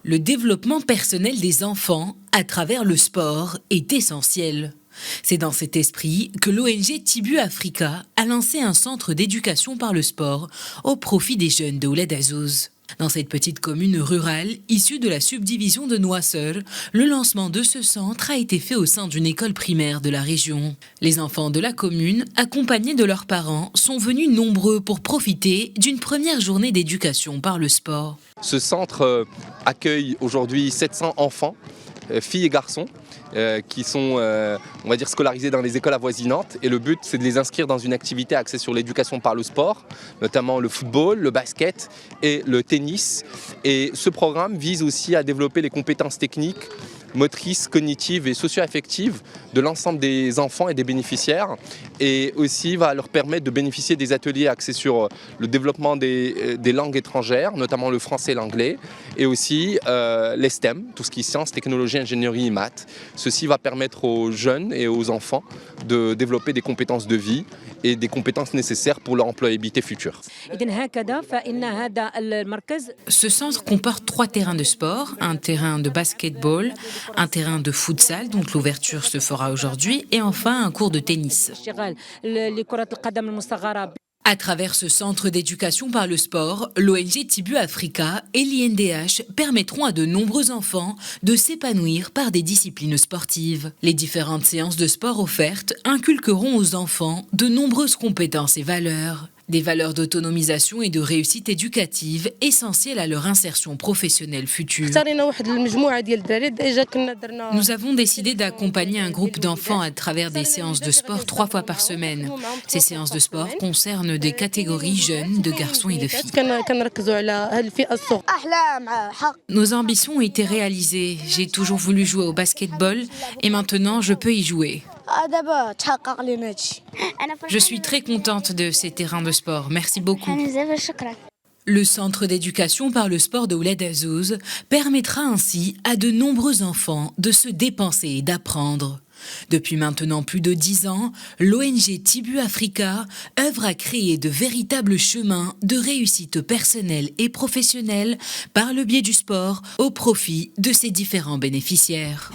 Le développement personnel des enfants à travers le sport est essentiel. C'est dans cet esprit que l'ONG Tibu Africa a lancé un centre d'éducation par le sport au profit des jeunes de Ouled Azouz. Dans cette petite commune rurale, issue de la subdivision de Noisseur, le lancement de ce centre a été fait au sein d'une école primaire de la région. Les enfants de la commune, accompagnés de leurs parents, sont venus nombreux pour profiter d'une première journée d'éducation par le sport. Ce centre accueille aujourd'hui 700 enfants, filles et garçons, qui sont on va dire scolarisés dans les écoles avoisinantes, et le but c'est de les inscrire dans une activité axée sur l'éducation par le sport, notamment le football, le basket et le tennis. Et ce programme vise aussi à développer les compétences techniques, motrices, cognitives et socio-affectives de l'ensemble des enfants et des bénéficiaires, et aussi va leur permettre de bénéficier des ateliers axés sur le développement des langues étrangères, notamment le français et l'anglais, et aussi les STEM, tout ce qui est sciences, technologies, ingénierie et maths. Ceci va permettre aux jeunes et aux enfants de développer des compétences de vie et des compétences nécessaires pour leur employabilité future. Ce centre comporte 3 terrains de sport, un terrain de basketball, un terrain de futsal dont l'ouverture se fera aujourd'hui et enfin un cours de tennis. À travers ce centre d'éducation par le sport, l'ONG Tibu Africa et l'INDH permettront à de nombreux enfants de s'épanouir par des disciplines sportives. Les différentes séances de sport offertes inculqueront aux enfants de nombreuses compétences et valeurs. Des valeurs d'autonomisation et de réussite éducative essentielles à leur insertion professionnelle future. Nous avons décidé d'accompagner un groupe d'enfants à travers des séances de sport 3 fois par semaine. Ces séances de sport concernent des catégories jeunes de garçons et de filles. Nos ambitions ont été réalisées. J'ai toujours voulu jouer au basketball et maintenant je peux y jouer. Je suis très contente de ces terrains de sport. Merci beaucoup. Le centre d'éducation par le sport de Ouled Azouz permettra ainsi à de nombreux enfants de se dépenser et d'apprendre. Depuis maintenant plus de 10 ans, l'ONG Tibu Africa œuvre à créer de véritables chemins de réussite personnelle et professionnelle par le biais du sport au profit de ses différents bénéficiaires.